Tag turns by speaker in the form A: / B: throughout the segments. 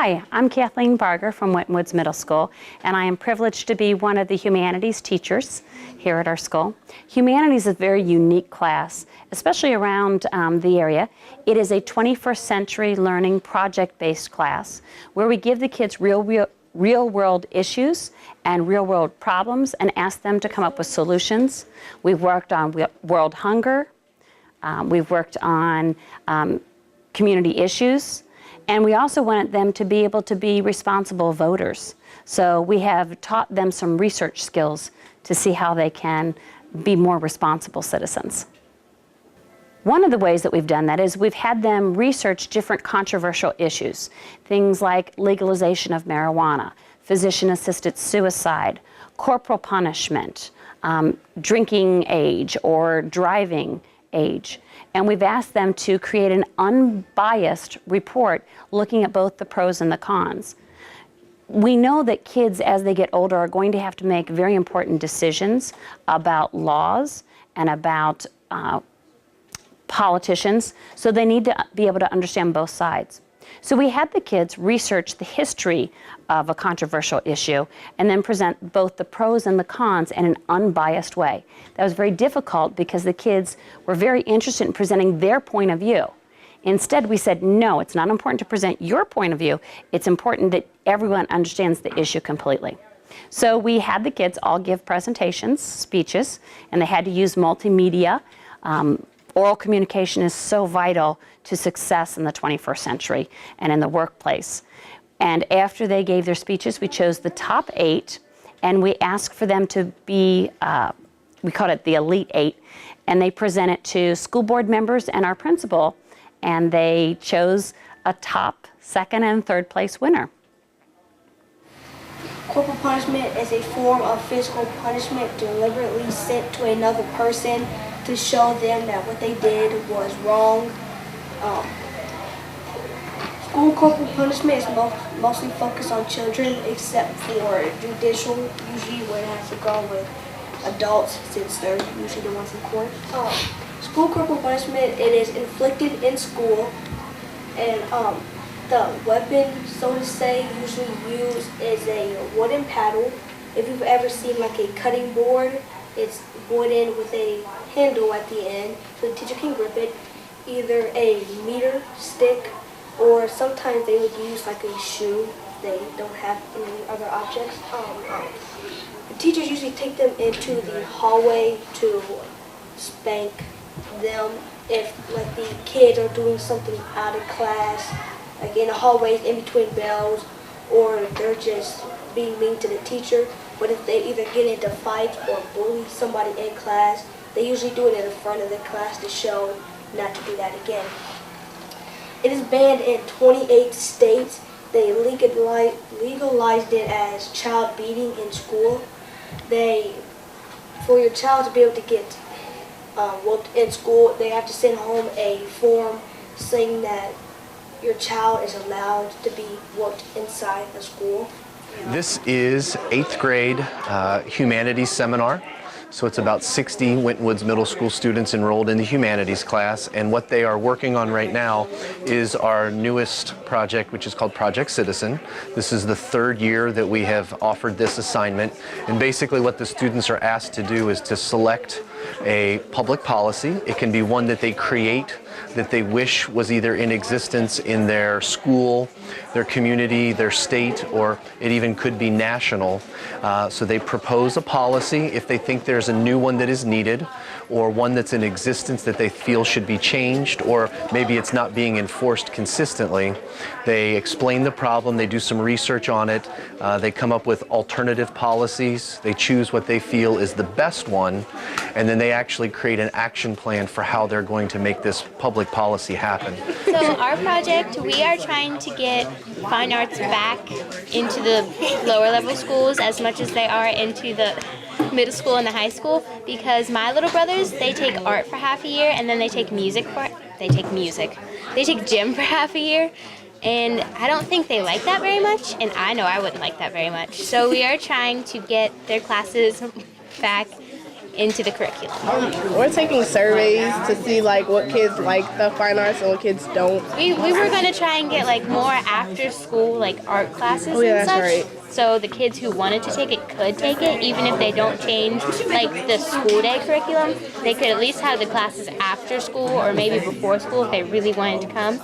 A: Hi, I'm Kathleen Barger from Winton Woods Middle School, and I am privileged to be one of the Humanities teachers here at our school. Humanities is a very unique class, especially around the area. It is a 21st century learning project-based class where we give the kids real-world issues and real-world problems and ask them to come up with solutions. We've worked on world hunger. We've worked on community issues. And we also wanted them to be able to be responsible voters. So we have taught them some research skills to see how they can be more responsible citizens. One of the ways that we've done that is we've had them research different controversial issues, things like legalization of marijuana, physician-assisted suicide, corporal punishment, drinking age or driving age. And we've asked them to create an unbiased report looking at both the pros and the cons. We know that kids, as they get older, are going to have to make very important decisions about laws and about politicians, so they need to be able to understand both sides. So we had the kids research the history of a controversial issue and then present both the pros and the cons in an unbiased way. That was very difficult because the kids were very interested in presenting their point of view. Instead, we said, no, it's not important to present your point of view. It's important that everyone understands the issue completely. So we had the kids all give presentations, speeches, and they had to use multimedia. Oral communication is so vital to success in the 21st century and in the workplace. And after they gave their speeches, we chose the top 8, and we asked for them to be, we called it the Elite 8, and they presented to school board members and our principal, and they chose a top, second, and third place winner.
B: Corporal punishment is a form of physical punishment deliberately sent to another person to show them that what they did was wrong. School corporal punishment is mostly focused on children, except for judicial, usually where it has to go with adults, since they're usually the ones in court. School corporal punishment, it is inflicted in school, and the weapon, so to say, usually used is a wooden paddle. If you've ever seen like a cutting board, it's wooden with a handle at the end so the teacher can grip it, either a meter stick, or sometimes they would use like a shoe. They don't have any other objects. The teachers usually take them into the hallway to spank them if like the kids are doing something out of class, like in the hallways in between bells, or they're just being mean to the teacher. But if they either get into fights or bully somebody in class, they usually do it in the front of the class to show not to do that again. It is banned in 28 states. They legalized it as child beating in school. For your child to be able to get whooped in school, they have to send home a form saying that your child is allowed to be whooped inside the school.
C: This is 8th grade Humanities seminar. So it's about 60 Winton Woods Middle School students enrolled in the Humanities class, and what they are working on right now is our newest project, which is called Project Citizen. This is the 3rd year that we have offered this assignment, and basically what the students are asked to do is to select a public policy. It can be one that they create, that they wish was either in existence in their school, their community, their state, or it even could be national. So they propose a policy. If they think there's a new one that is needed, or one that's in existence that they feel should be changed, or maybe it's not being enforced consistently, they explain the problem, they do some research on it, they come up with alternative policies, they choose what they feel is the best one, and then they actually create an action plan for how they're going to make this public policy happen.
D: So our project, we are trying to get fine arts back into the lower level schools as much as they are into the middle school and the high school, because my little brothers, they take art for half a year and then they take gym for half a year, and I don't think they like that very much, and I know I wouldn't like that very much. So we are trying to get their classes back into the curriculum.
E: We're taking surveys to see like what kids like the fine arts and what kids don't.
D: We were going to try and get like more after school like art classes
E: Oh, yeah,
D: and
E: that's
D: such.
E: right.
D: So the kids who wanted to take it could take it, even if they don't change like the school day curriculum. They could at least have the classes after school or maybe before school if they really wanted to come.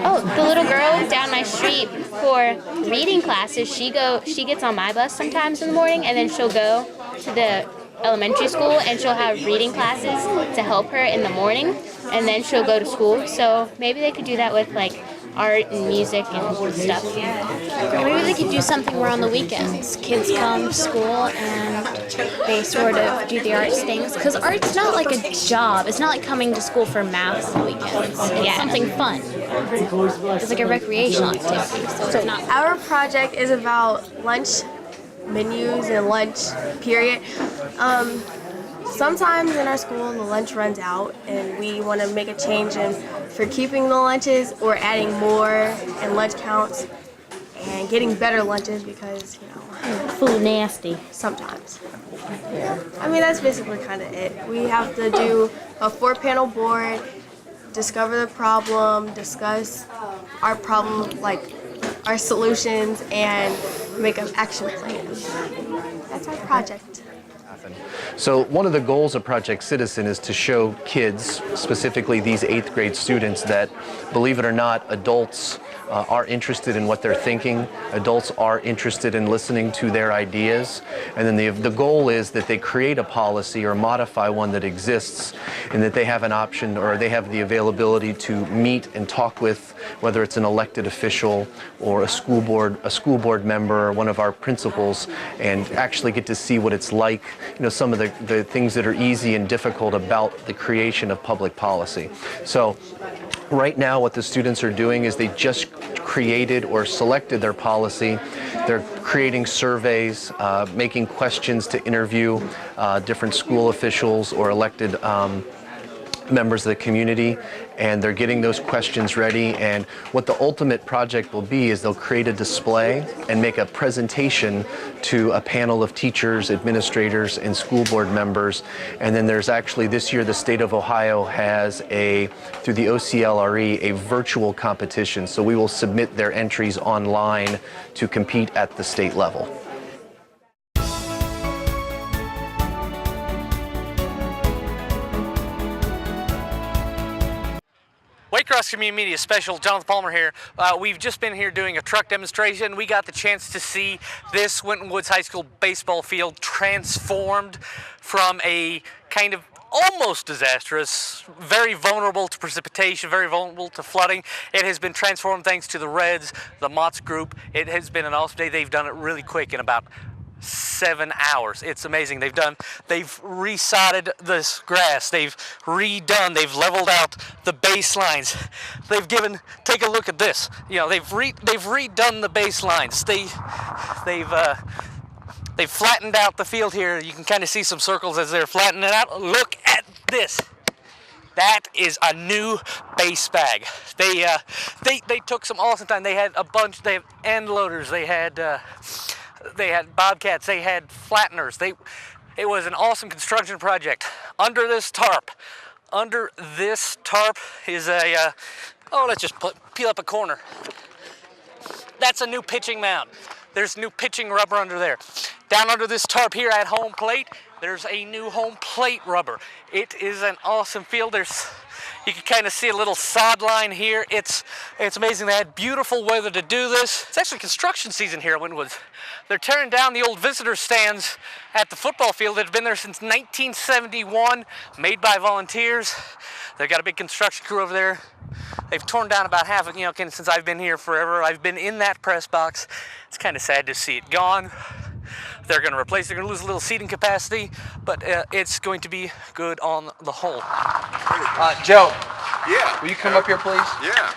D: Oh, the little girl down my street for reading classes, she gets on my bus sometimes in the morning, and then she'll go to the elementary school and she'll have reading classes to help her in the morning, and then she'll go to school. So maybe they could do that with like art and music and stuff.
F: Or maybe they could do something where on the weekends kids come to school and they sort of do the arts things. Because art's not like a job. It's not like coming to school for math on the weekends. It's something fun. It's like a recreational activity. So it's not.
G: Our project is about lunch menus and lunch period. Sometimes in our school the lunch runs out and we want to make a change in for keeping the lunches or adding more and lunch counts and getting better lunches because, you know,
F: Food nasty.
G: sometimes. I mean, that's basically kind of it. We have to do a 4-panel board, discover the problem, discuss our problem, like our solutions, and make an action plan. That's our project.
C: So one of the goals of Project Citizen is to show kids, specifically these 8th grade students, that, believe it or not, adults are interested in what they're thinking. Adults are interested in listening to their ideas. And then the goal is that they create a policy or modify one that exists, and that they have an option or they have the availability to meet and talk with, whether it's an elected official or a school board member or one of our principals, and actually get to see what it's like, you know, some of the things that are easy and difficult about the creation of public policy. So right now what the students are doing is they just created or selected their policy. They're creating surveys, making questions to interview different school officials or elected members of the community, and they're getting those questions ready. And what the ultimate project will be is they'll create a display and make a presentation to a panel of teachers, administrators, and school board members. And then there's actually, this year the state of Ohio has through the OCLRE, a virtual competition. So we will submit their entries online to compete at the state level.
H: Waycross Community Media Special, Jonathan Palmer here. We've just been here doing a truck demonstration. We got the chance to see this Winton Woods High School baseball field transformed from a kind of almost disastrous, very vulnerable to precipitation, very vulnerable to flooding. It has been transformed thanks to the Reds, the Mott's group. It has been an awesome day. They've done it really quick in about 7 hours. It's amazing. They've resodded this grass. They've leveled out the baselines. Take a look at this. You know, they've redone the baselines. They've flattened out the field here. You can kind of see some circles as they're flattening it out. Look at this. That is a new base bag. They took some awesome time. They had a bunch. They have end loaders. They had bobcats. They had flatteners. It was an awesome construction project. Under this tarp is let's just peel up a corner. That's a new pitching mound. There's new pitching rubber under there. Down under this tarp here at home plate, there's a new home plate rubber. It is an awesome field. You can kind of see a little sod line here. It's amazing. They had beautiful weather to do this. It's actually construction season here at Winton Woods. They're tearing down the old visitor stands at the football field that have been there since 1971, made by volunteers. They've got a big construction crew over there. They've torn down about half of it, since I've been here forever. I've been in that press box. It's kind of sad to see it gone. They're going to lose a little seating capacity, but it's going to be good on the whole.
I: Joe.
J: Yeah.
I: Will you come up here, please?
J: Yeah.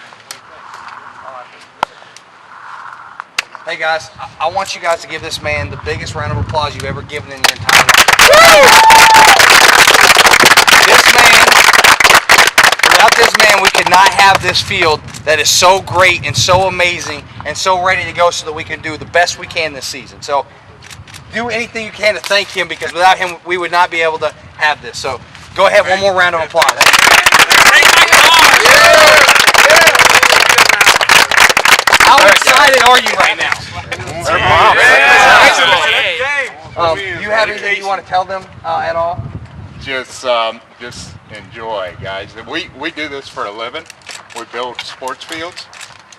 I: Hey, guys, I want you guys to give this man the biggest round of applause you've ever given in your entire life. Without this man, we could not have this field that is so great and so amazing and so ready to go so that we can do the best we can this season. So, do anything you can to thank him, because without him, we would not be able to have this. So go ahead, one more round of applause. How excited are you right now? You have anything you want to tell them at all?
J: Just enjoy, guys. We do this for a living. We build sports fields.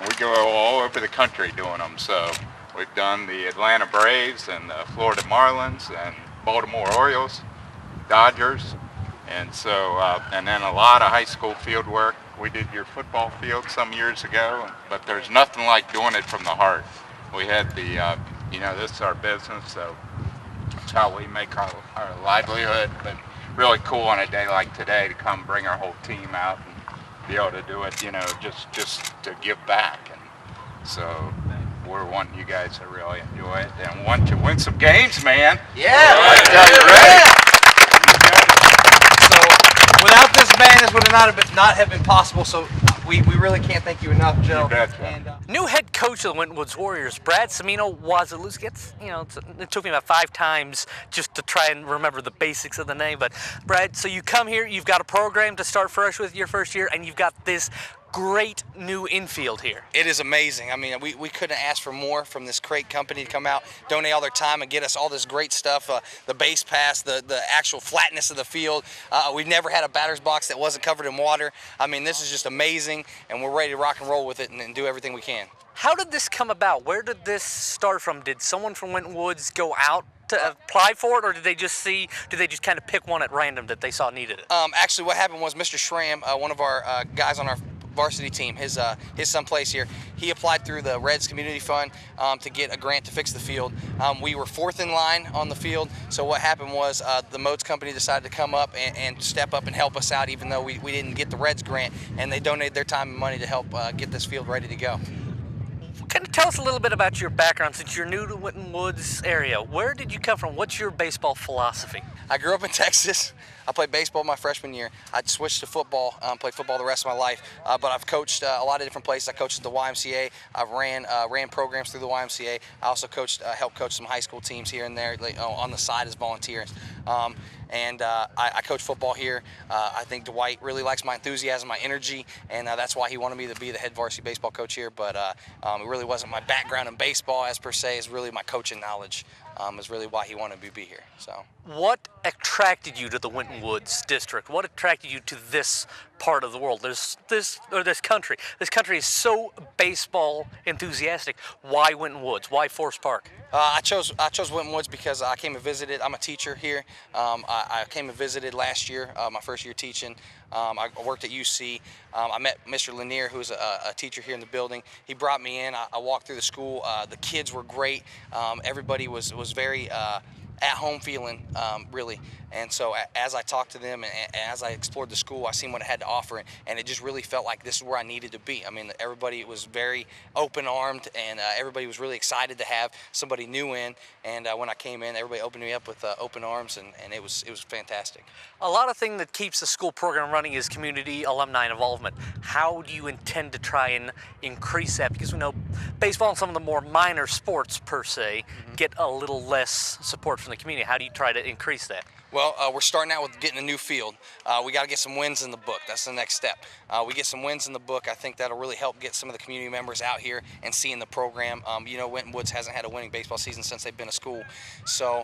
J: We go all over the country doing them. So we've done the Atlanta Braves and the Florida Marlins and Baltimore Orioles, Dodgers, and so and then a lot of high school field work. We did your football field some years ago, but there's nothing like doing it from the heart. We had the this is our business, so it's how we make our livelihood. But really cool on a day like today to come bring our whole team out and be able to do it, just to give back. And so we're wanting you guys to really enjoy it and want to win some games, man.
I: Yeah. So without this man, this would not have been possible. So we really can't thank you enough, Joe.
J: You betcha.
I: And,
H: New head coach of the Winton Woods Warriors, Brad Semino Wasilewski. It took me about 5 times just to try and remember the basics of the name. But Brad, so you come here, you've got a program to start fresh with your first year, and you've got this great new infield here.
I: it is amazing. I mean, we couldn't ask for more from this great company to come out, donate all their time, and get us all this great stuff. The base pass, the actual flatness of the field. We've never had a batter's box that wasn't covered in water. I mean, this is just amazing, and we're ready to rock and roll with it and do everything we can.
H: How did this come about? Where did this start from? Did someone from Winton Woods go out to apply for it, or did they just kind of pick one at random that they saw needed it?
I: Actually, what happened was Mr. Schramm, one of our guys on our varsity team, his son plays here. He applied through the Reds Community Fund to get a grant to fix the field. We were 4th in line on the field, so what happened was the Modes company decided to come up and step up and help us out, even though we didn't get the Reds grant, and they donated their time and money to help get this field ready to go.
H: Can you tell us a little bit about your background since you're new to Winton Woods area? Where did you come from? What's your baseball philosophy?
I: I grew up in Texas. I played baseball my freshman year. I switched to football, played football the rest of my life, but I've coached a lot of different places. I coached at the YMCA. I've ran programs through the YMCA. I also helped coach some high school teams here and there on the side as volunteers. I coach football here. I think Dwight really likes my enthusiasm, my energy, and that's why he wanted me to be the head varsity baseball coach here. But it really wasn't my background in baseball as per se. It's really my coaching knowledge is really why he wanted me to be here. So,
H: what attracted you to the Winton Woods district? What attracted you to this part of the world? This country. This country is so baseball enthusiastic. Why Winton Woods? Why Forest Park?
I: I chose Winton Woods because I came and visited. I'm a teacher here. I came and visited last year, my first year teaching. I worked at UC. I met Mr. Lanier, who's a teacher here in the building. He brought me in. I walked through the school. The kids were great. Everybody was very at-home feeling, really. And so as I talked to them and as I explored the school, I seen what it had to offer, and it just really felt like this is where I needed to be. I mean, everybody was very open-armed, and everybody was really excited to have somebody new in. And when I came in, everybody opened me up with open arms, and it was fantastic.
H: A lot of thing that keeps the school program running is community alumni involvement. How do you intend to try and increase that? Because we know baseball and some of the more minor sports per se get a little less support from the community. How do you try to increase that?
I: Well, we're starting out with getting a new field. We got to get some wins in the book. That's the next step. We get some wins in the book. I think that'll really help get some of the community members out here and seeing the program. Winton Woods hasn't had a winning baseball season since they've been a school. So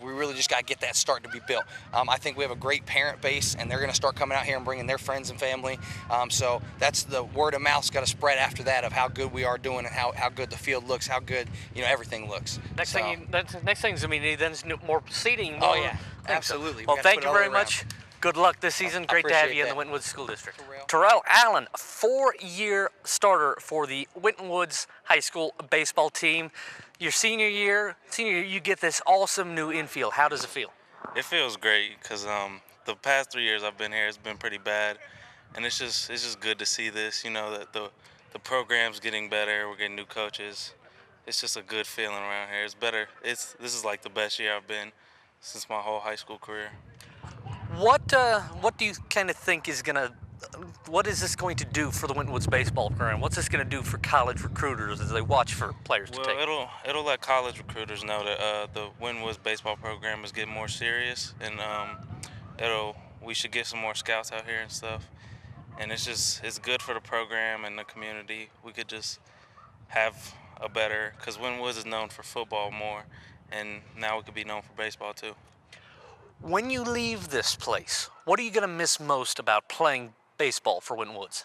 I: we really just got to get that starting to be built. I think we have a great parent base, and they're going to start coming out here and bringing their friends and family. So that's the word of mouth's got to spread after that of how good we are doing and how good the field looks, how good everything looks.
H: Next thing is going to be then more seating.
I: Oh yeah. Absolutely.
H: Well, thank you very much. Good luck this season. Great to have you in the Winton Woods School District. Terrell Allen, 4-year starter for the Winton Woods High School baseball team. Your senior year, you get this awesome new infield. How does it feel?
K: It feels great because the past 3 years I've been here, it's been pretty bad, and it's just good to see this. That the program's getting better. We're getting new coaches. It's just a good feeling around here. It's better. This is like the best year I've been since my whole high school career.
H: What do you kind of think is going to what is this going to do for the Winton Woods baseball program? What's this going to do for college recruiters as they watch for players to take?
K: Well, it'll let college recruiters know that the Winton Woods baseball program is getting more serious, and we should get some more scouts out here and stuff. And it's good for the program and the community. We could just have a better, because Winton Woods is known for football more, and now we could be known for baseball too.
H: When you leave this place, what are you going to miss most about playing baseball for Winton Woods?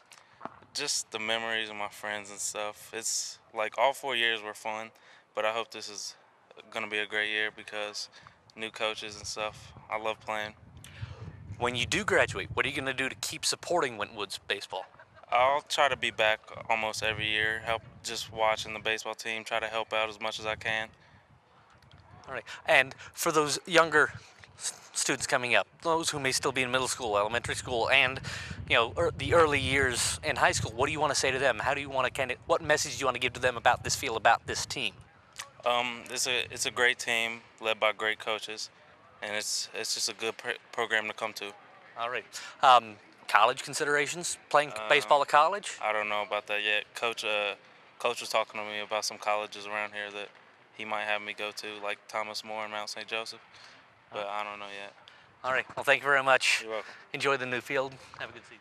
K: Just the memories of my friends and stuff. It's like all 4 years were fun, but I hope this is going to be a great year because new coaches and stuff. I love playing.
H: When you do graduate, what are you going to do to keep supporting Winton Woods baseball?
K: I'll try to be back almost every year, help just watching the baseball team, try to help out as much as I can.
H: All right. And for those younger students coming up, those who may still be in middle school, elementary school, and the early years in high school, what do you want to say to them? How do you want to what message do you want to give to them about this field, about this team?
K: It's a great team led by great coaches, and it's just a good program to come to.
H: All right. College considerations? Playing baseball at college?
K: I don't know about that yet. Coach was talking to me about some colleges around here that he might have me go to, like Thomas More and Mount St. Joseph, but I don't know yet.
H: All right. Well, thank you very much.
K: You're welcome.
H: Enjoy the new field. Have a good season.